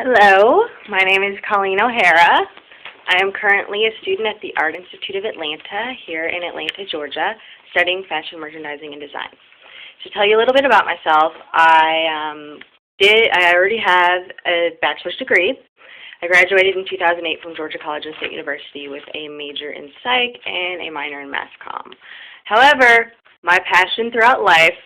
Hello, my name is Colleen O'Hara. I am currently a student at the Art Institute of Atlanta here in Atlanta, Georgia, studying fashion merchandising and design. To tell you a little bit about myself, I already have a bachelor's degree. I graduated in 2008 from Georgia College and State University with a major in psych and a minor in mass comm. However, my passion throughout life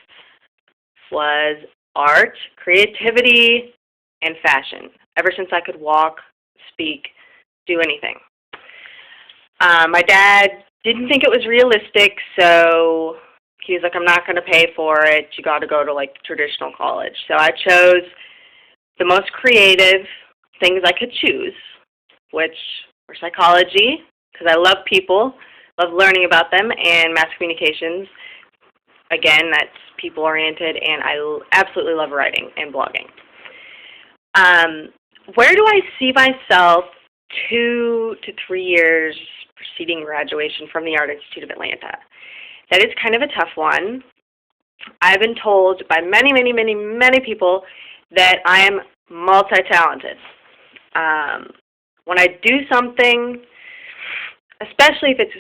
was art, creativity, and fashion, ever since I could walk, speak, do anything. My dad didn't think it was realistic, so he was like, I'm not going to pay for it. You got to go to like traditional college. So I chose the most creative things I could choose, which were psychology, because I love people, love learning about them, and mass communications. Again, that's people-oriented, and I absolutely love writing and blogging. Where do I see myself 2 to 3 years preceding graduation from the Art Institute of Atlanta? That is kind of a tough one. I've been told by many people that I am multi-talented. When I do something, especially if it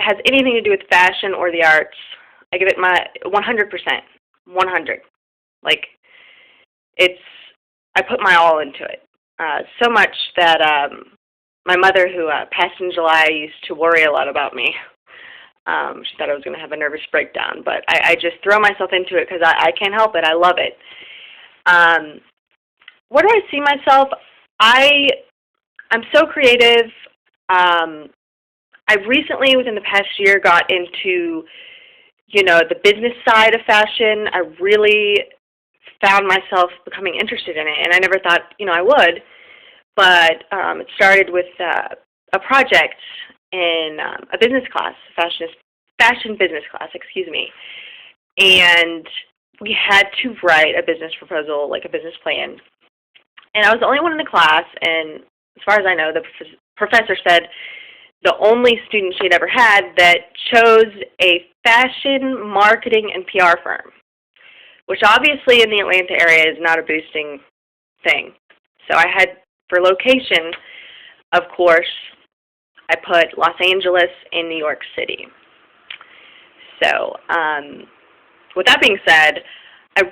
has anything to do with fashion or the arts, I give it my 100%, 100. Like, I put my all into it. So much that my mother, who passed in July, used to worry a lot about me. She thought I was going to have a nervous breakdown, but I just throw myself into it because I can't help it. I love it. Where do I see myself? I'm so creative. I've recently, within the past year, got into, the business side of fashion. I really found myself becoming interested in it, and I never thought, I would. But it started with a project in a business class, fashion business class, and we had to write a business proposal, like a business plan. And I was the only one in the class, and as far as I know, the professor said the only student she'd ever had that chose a fashion marketing and PR firm, which obviously in the Atlanta area is not a boosting thing. So I had, for location, of course, I put Los Angeles and New York City. So with that being said, I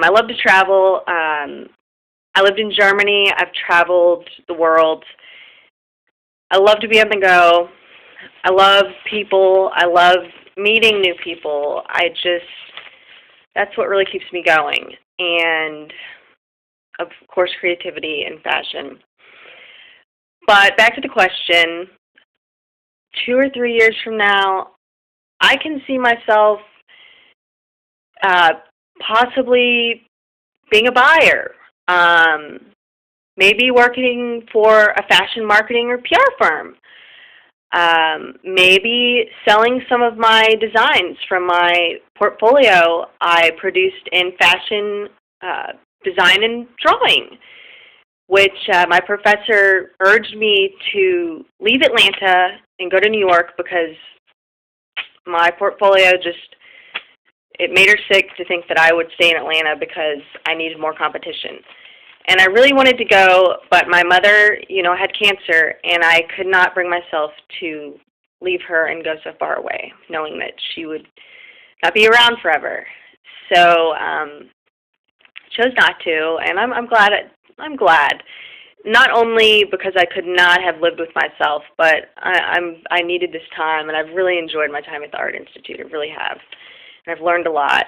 love to travel. I lived in Germany. I've traveled the world. I love to be on the go. I love people. I love meeting new people. That's what really keeps me going. And, of course, creativity and fashion. But back to the question, 2 or 3 years from now, I can see myself possibly being a buyer, maybe working for a fashion marketing or PR firm, maybe selling some of my designs from my portfolio I produced in fashion design and drawing, which my professor urged me to leave Atlanta and go to New York because my portfolio it made her sick to think that I would stay in Atlanta because I needed more competition. And I really wanted to go, but my mother, had cancer, and I could not bring myself to leave her and go so far away, knowing that she would not be around forever. So chose not to, and I'm glad. I'm glad, not only because I could not have lived with myself, but I needed this time, and I've really enjoyed my time at the Art Institute. I really have, and I've learned a lot,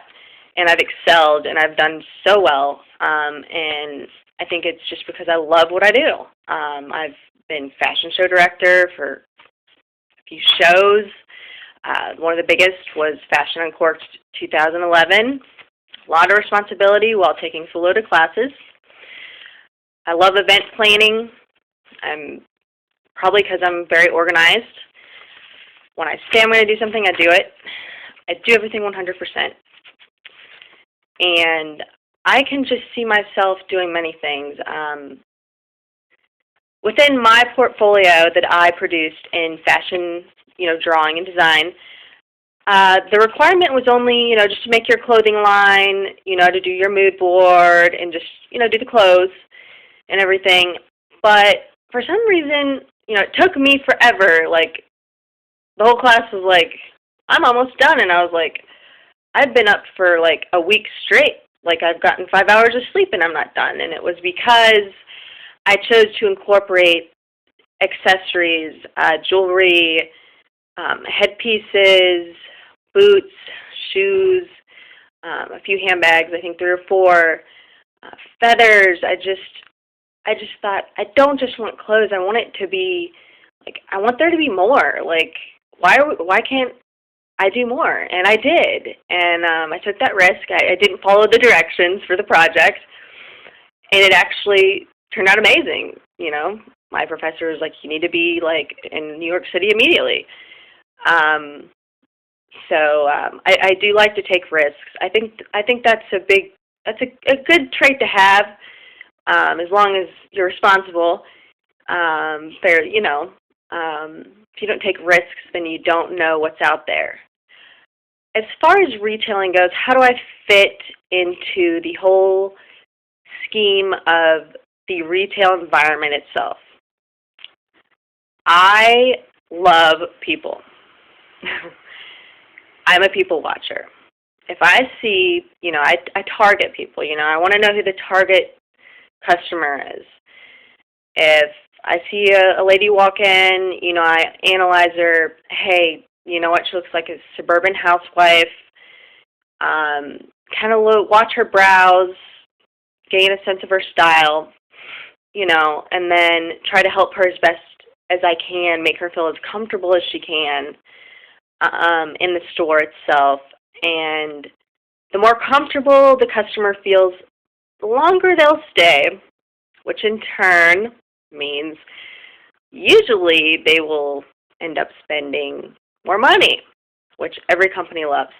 and I've excelled, and I've done so well, and I think it's just because I love what I do. I've been fashion show director for a few shows. One of the biggest was Fashion Uncorked 2011. A lot of responsibility while taking full load of classes. I love event planning. Probably because I'm very organized. When I say I'm going to do something, I do it. I do everything 100%. And I can just see myself doing many things. Within my portfolio that I produced in fashion, drawing and design, the requirement was only, just to make your clothing line, to do your mood board and just, do the clothes and everything. But for some reason, it took me forever. Like, the whole class was like, I'm almost done. And I was like, I've been up for like a week straight. Like, I've gotten 5 hours of sleep and I'm not done. And it was because I chose to incorporate accessories, jewelry, headpieces, boots, shoes, a few handbags, I think 3 or 4, feathers. I just thought, I don't just want clothes. I want it to be, like, I want there to be more. Like, why can't I do more? And I did. And I took that risk. I didn't follow the directions for the project. And it actually turned out amazing. My professor was like, you need to be, like, in New York City immediately. So I do like to take risks. I think that's a good trait to have, as long as you're responsible. If you don't take risks, then you don't know what's out there. As far as retailing goes, how do I fit into the whole scheme of the retail environment itself? I love people. I'm a people watcher. If I see, I target people. I want to know who the target customer is. If I see a lady walk in, I analyze her. Hey, you know what? She looks like a suburban housewife. Kind of watch her browse, gain a sense of her style, and then try to help her as best as I can, make her feel as comfortable as she can in the store itself. And the more comfortable the customer feels, the longer they'll stay, which in turn means usually they will end up spending more money, which every company loves.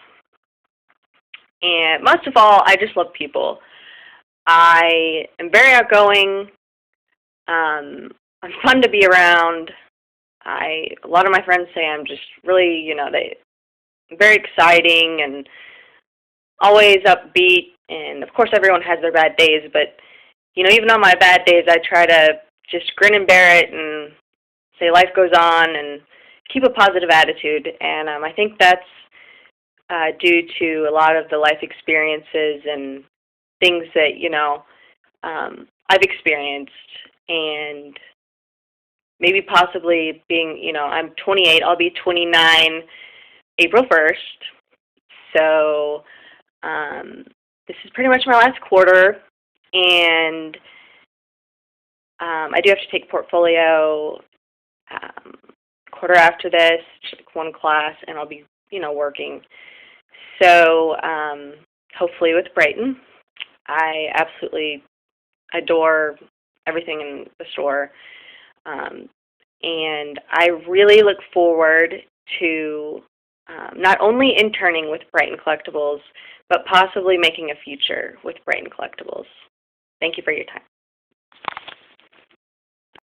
And most of all, I just love people. I am very outgoing. I'm fun to be around. A lot of my friends say I'm just really, very exciting and always upbeat. And of course, everyone has their bad days, but even on my bad days, I try to just grin and bear it and say life goes on and keep a positive attitude. And I think that's due to a lot of the life experiences and things that, I've experienced. And maybe possibly being, I'm 28, I'll be 29 April 1st. So this is pretty much my last quarter. And I do have to take portfolio quarter after this, just like one class, and I'll be, working. So hopefully with Brighton, I absolutely adore everything in the store. And I really look forward to not only interning with Brighton Collectibles, but possibly making a future with Brighton Collectibles. Thank you for your time.